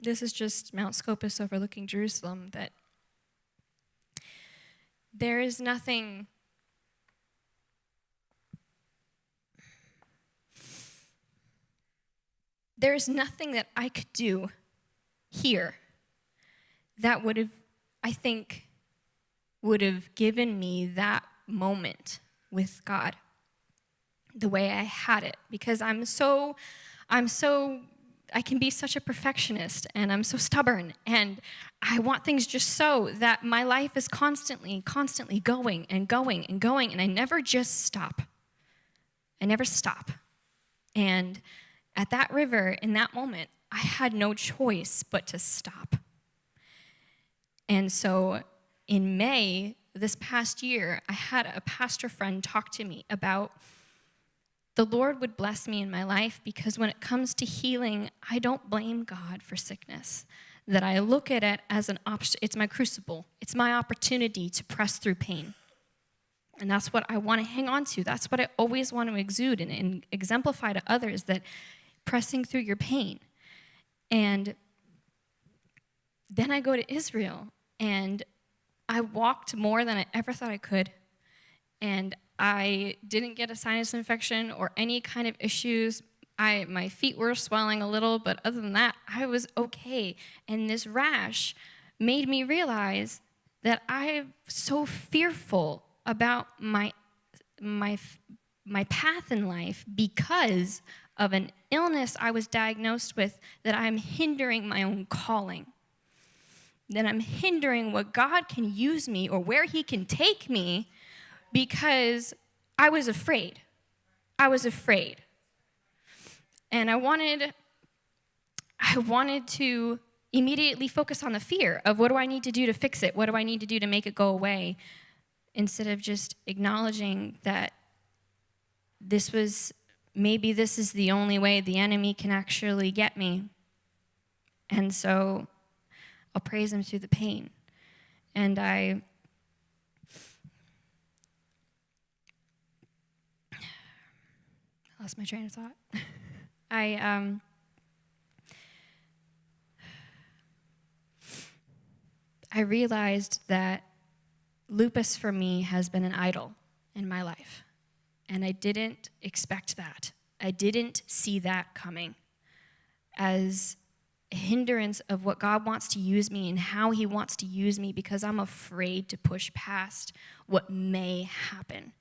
this is just Mount Scopus overlooking Jerusalem, that there is nothing that I could do here that would have, I think, would have given me that moment with God the way I had it, because I can be such a perfectionist, and I'm so stubborn, and I want things just so that my life is constantly going and going and going, and I never just stop. I never stop. And at that river, in that moment, I had no choice but to stop. And so in May, this past year, I had a pastor friend talk to me about the Lord would bless me in my life, because when it comes to healing, I don't blame God for sickness. That I look at it as it's my crucible. It's my opportunity to press through pain. And that's what I want to hang on to. That's what I always want to exude and exemplify to others, that pressing through your pain. And then I go to Israel, and I walked more than I ever thought I could. And I didn't get a sinus infection or any kind of issues. My feet were swelling a little, but other than that, I was okay. And this rash made me realize that I'm so fearful about my path in life because of an illness I was diagnosed with, that I'm hindering my own calling. That I'm hindering what God can use me or where he can take me, because I was afraid. And I wanted to immediately focus on the fear of, what do I need to do to fix it? What do I need to do to make it go away? Instead of just acknowledging that maybe this is the only way the enemy can actually get me. And so I'll praise him through the pain. And I lost my train of thought. I realized that lupus for me has been an idol in my life. And I didn't expect that. I didn't see that coming as a hindrance of what God wants to use me and how he wants to use me, because I'm afraid to push past what may happen.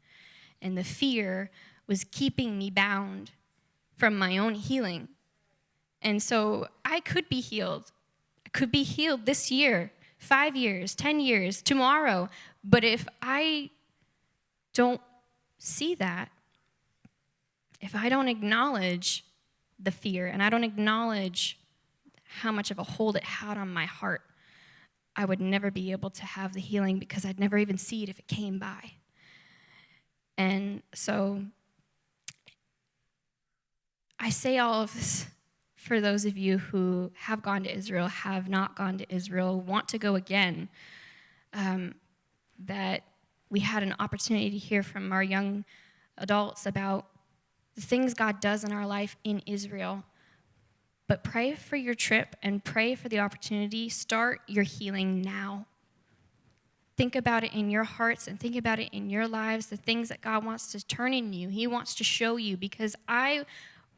And the fear was keeping me bound from my own healing. And so I could be healed. I could be healed this year, 5 years, 10 years, tomorrow. But if I don't see that, if I don't acknowledge the fear and I don't acknowledge how much of a hold it had on my heart, I would never be able to have the healing, because I'd never even see it if it came by. And so I say all of this for those of you who have gone to Israel, have not gone to Israel, want to go again, that we had an opportunity to hear from our young adults about the things God does in our life in Israel. But pray for your trip and pray for the opportunity. Start your healing now. Think about it in your hearts and think about it in your lives, the things that God wants to turn in you, he wants to show you, because I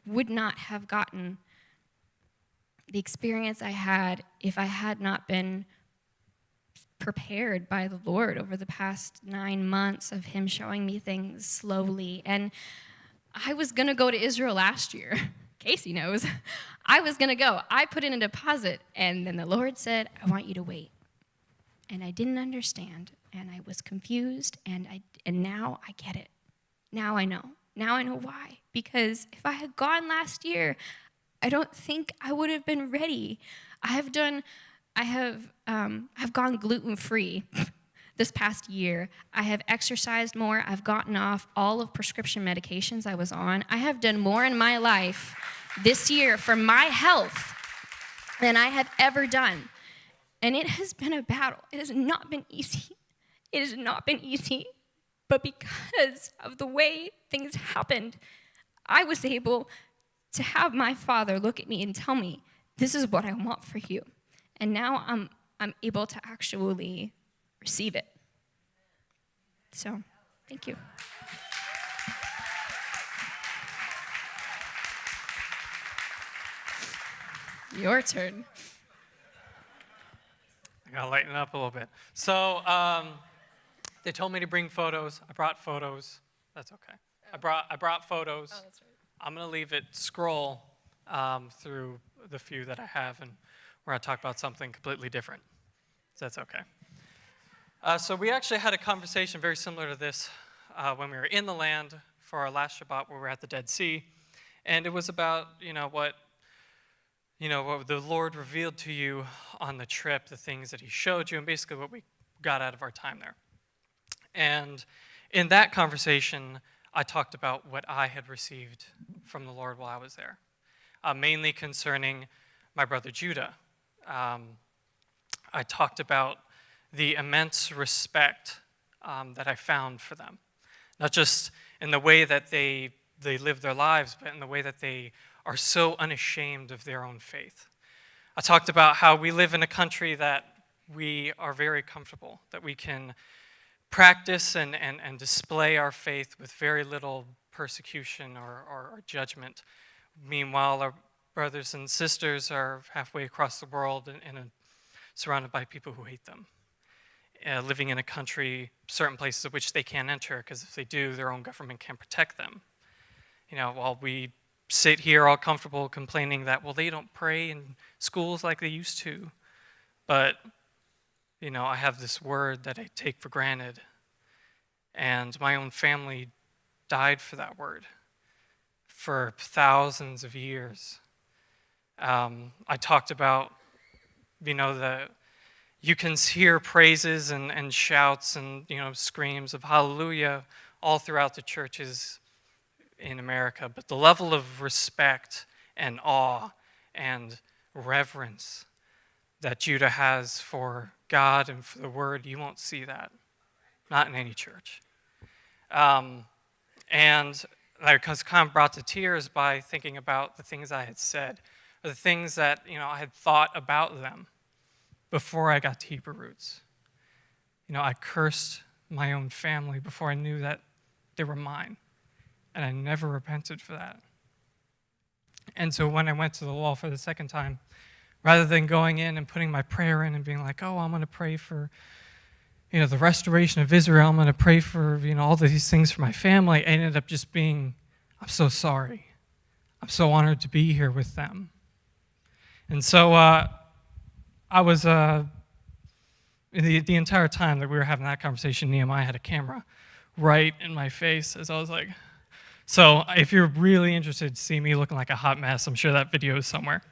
would not have gotten the experience I had if I had not been prepared by the Lord over the past 9 months of him showing me things slowly. And I was going to go to Israel last year. Casey knows. I was going to go. I put in a deposit, and then the Lord said, I want you to wait. And I didn't understand, and I was confused, and now I get it. Now I know. Now I know why. Because if I had gone last year, I don't think I would have been ready. I've gone gluten-free this past year, I have exercised more. I've gotten off all of prescription medications I was on. I have done more in my life this year for my health than I have ever done. And it has been a battle. It has not been easy. It has not been easy. But because of the way things happened, I was able to have my Father look at me and tell me, this is what I want for you. And now I'm able to actually receive it. So, thank you. Your turn. I gotta lighten it up a little bit. So they told me to bring photos. I brought photos. That's okay. I brought photos. Oh, that's right. I'm gonna leave it scroll through the few that I have, and we're gonna talk about something completely different. So that's okay. So we actually had a conversation very similar to this when we were in the land for our last Shabbat, where we were at the Dead Sea, and it was about what the Lord revealed to you on the trip, the things that He showed you, and basically what we got out of our time there. And in that conversation, I talked about what I had received from the Lord while I was there, mainly concerning my brother Judah. I talked about the immense respect that I found for them, not just in the way that they live their lives, but in the way that they are so unashamed of their own faith. I talked about how we live in a country that we are very comfortable, that we can practice and display our faith with very little persecution or judgment. Meanwhile, our brothers and sisters are halfway across the world and surrounded by people who hate them, living in a country, certain places of which they can't enter, because if they do, their own government can't protect them. While we sit here all comfortable complaining that, well, they don't pray in schools like they used to, but I have this word that I take for granted, and my own family died for that word for thousands of years. I talked about, you can hear praises and shouts and screams of hallelujah all throughout the churches in America, but the level of respect and awe and reverence that Judah has for God and for the Word, you won't see that. Not in any church. And I was kind of brought to tears by thinking about the things I had said, or the things that I had thought about them before I got to Hebrew Roots. I cursed my own family before I knew that they were mine, and I never repented for that. And so when I went to the wall for the second time, rather than going in and putting my prayer in and being like, oh, I'm going to pray for, the restoration of Israel, I'm going to pray for, all of these things for my family, I ended up just being, I'm so sorry. I'm so honored to be here with them. And so I was, the entire time that we were having that conversation, Nehemiah had a camera right in my face as I was like, so if you're really interested to see me looking like a hot mess, I'm sure that video is somewhere.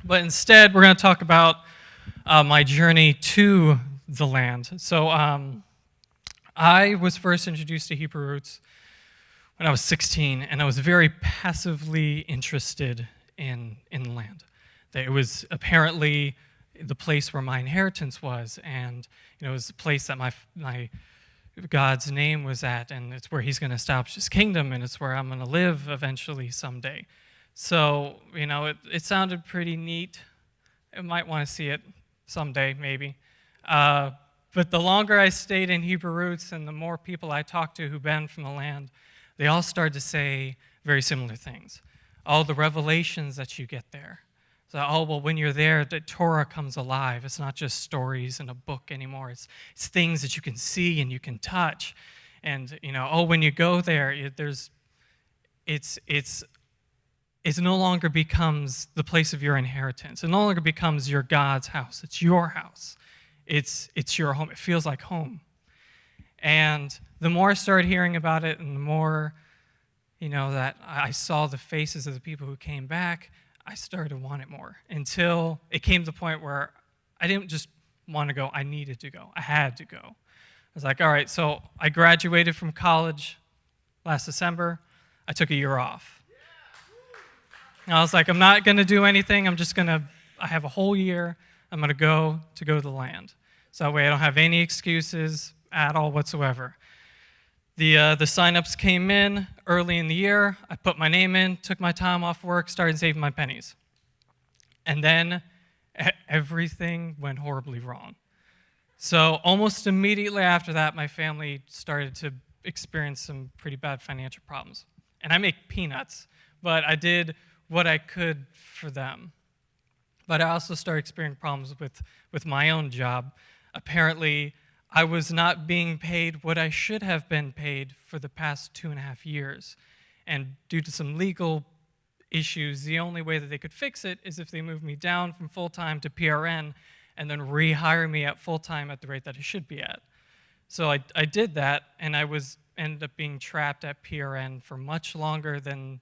But instead, we're going to talk about my journey to the land. So I was first introduced to Hebrew Roots when I was 16, and I was very passively interested in the land. That it was apparently the place where my inheritance was, and it was the place that my God's name was at, and it's where He's going to establish His kingdom, and it's where I'm going to live eventually someday. So, it sounded pretty neat. I might want to see it someday, maybe. But the longer I stayed in Hebrew Roots and the more people I talked to who've been from the land, they all started to say very similar things. All the revelations that you get there. So, when you're there, the Torah comes alive. It's not just stories in a book anymore. It's things that you can see and you can touch. And, when you go there, it no longer becomes the place of your inheritance. It no longer becomes your God's house. It's your house. It's your home. It feels like home. And the more I started hearing about it, and the more, that I saw the faces of the people who came back, I started to want it more, until it came to the point where I didn't just want to go, I needed to go. I had to go. was like, all right, so I graduated from college last December. I took a year off. And I was like, I'm not going to do anything. I have a whole year. I'm going to go to the land. So that way I don't have any excuses at all whatsoever. The sign-ups came in early in the year. I put my name in, took my time off work, started saving my pennies. And then everything went horribly wrong. So almost immediately after that, my family started to experience some pretty bad financial problems. And I make peanuts, but I did what I could for them. But I also started experiencing problems with my own job. Apparently, I was not being paid what I should have been paid for the past 2.5 years. And due to some legal issues, the only way that they could fix it is if they moved me down from full-time to PRN and then rehire me at full-time at the rate that I should be at. So I did that, and I ended up being trapped at PRN for much longer than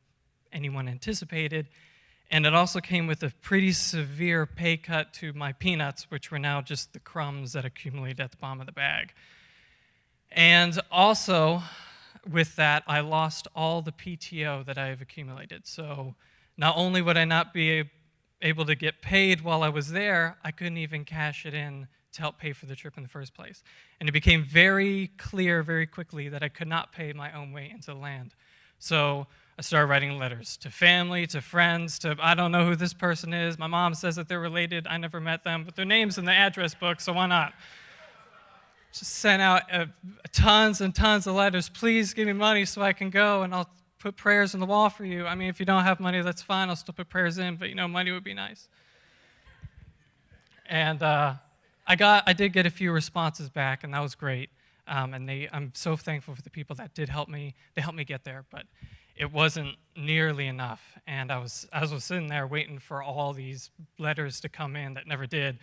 anyone anticipated. And it also came with a pretty severe pay cut to my peanuts, which were now just the crumbs that accumulated at the bottom of the bag. And also, with that, I lost all the PTO that I have accumulated. So not only would I not be able to get paid while I was there, I couldn't even cash it in to help pay for the trip in the first place. And it became very clear very quickly that I could not pay my own way into the land. So I started writing letters to family, to friends, to I don't know who this person is. My mom says that they're related. I never met them, but their name's in the address book, so why not? Just sent out tons and tons of letters. Please give me money so I can go, and I'll put prayers on the wall for you. I mean, if you don't have money, that's fine. I'll still put prayers in, but money would be nice. And I did get a few responses back, and that was great. And I'm so thankful for the people that did help me. They helped me get there, but it wasn't nearly enough. And I was sitting there waiting for all these letters to come in that never did.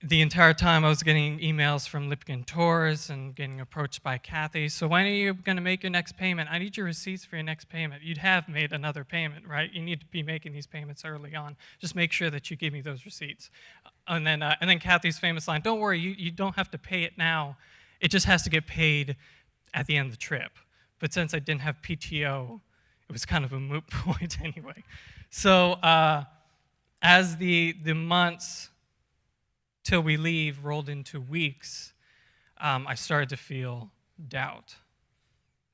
The entire time I was getting emails from Lipkin Tours and getting approached by Kathy. So when are you going to make your next payment? I need your receipts for your next payment. You'd have made another payment, right? You need to be making these payments early on. Just make sure that you give me those receipts. And then Kathy's famous line, don't worry, you don't have to pay it now. It just has to get paid at the end of the trip. But since I didn't have PTO, it was kind of a moot point anyway. So as the months till we leave rolled into weeks, I started to feel doubt.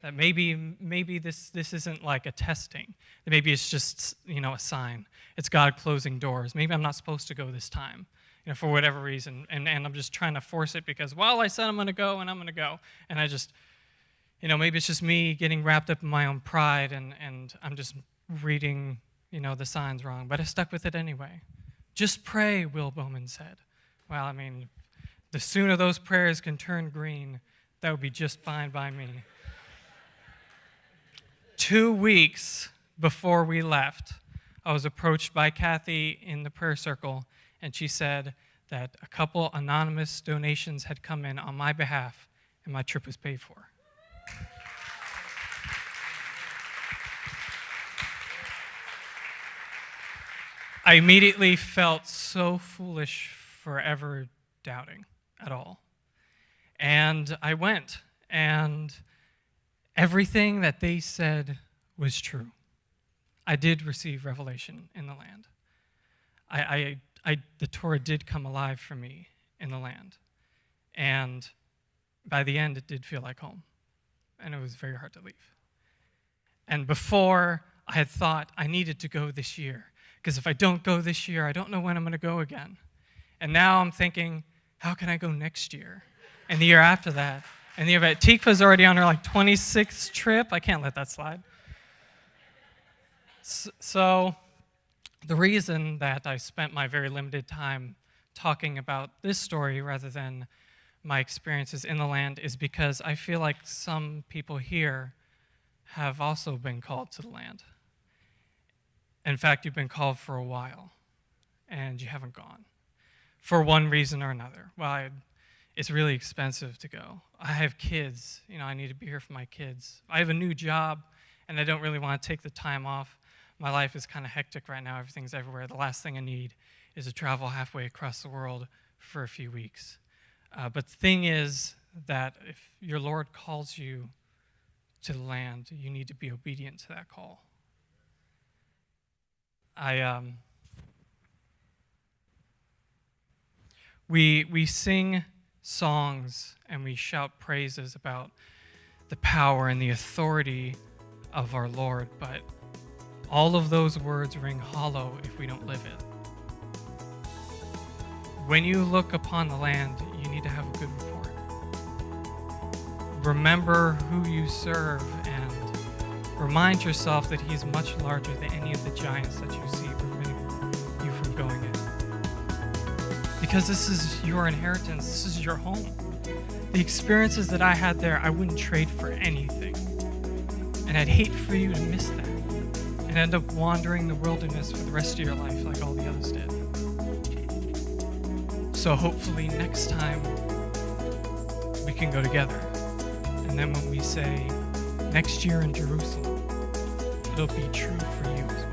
That maybe this isn't like a testing. That maybe it's just a sign. It's God closing doors. Maybe I'm not supposed to go this time, for whatever reason. And I'm just trying to force it because, well, I said I'm going to go, and I'm going to go. And I just, maybe it's just me getting wrapped up in my own pride, and I'm just reading, the signs wrong. But I stuck with it anyway. Just pray, Will Bowman said. Well, I mean, the sooner those prayers can turn green, that would be just fine by me. 2 weeks before we left, I was approached by Kathy in the prayer circle, and she said that a couple anonymous donations had come in on my behalf, and my trip was paid for. I immediately felt so foolish for ever doubting at all. And I went, and everything that they said was true. I did receive revelation in the land. The Torah did come alive for me in the land. And by the end, it did feel like home. And it was very hard to leave. And before, I had thought I needed to go this year. Because if I don't go this year, I don't know when I'm going to go again. And now I'm thinking, how can I go next year? And the year after that. And the year after that. Tikva's already on her 26th trip. I can't let that slide. So the reason that I spent my very limited time talking about this story rather than my experiences in the land is because I feel like some people here have also been called to the land. In fact, you've been called for a while, and you haven't gone. For one reason or another. Well, it's really expensive to go. I have kids. I need to be here for my kids. I have a new job, and I don't really want to take the time off. My life is kind of hectic right now. Everything's everywhere. The last thing I need is to travel halfway across the world for a few weeks. But the thing is that if your Lord calls you to the land, you need to be obedient to that call. We sing songs and we shout praises about the power and the authority of our Lord, but all of those words ring hollow if we don't live it. When you look upon the land, you need to have a good report. Remember who you serve and remind yourself that He's much larger than any of the giants that you see preventing you from going in. Because this is your inheritance, this is your home. The experiences that I had there, I wouldn't trade for anything. And I'd hate for you to miss that and end up wandering the wilderness for the rest of your life like all the others did. So hopefully next time we can go together. And then when we say next year in Jerusalem, it'll be true for you as well.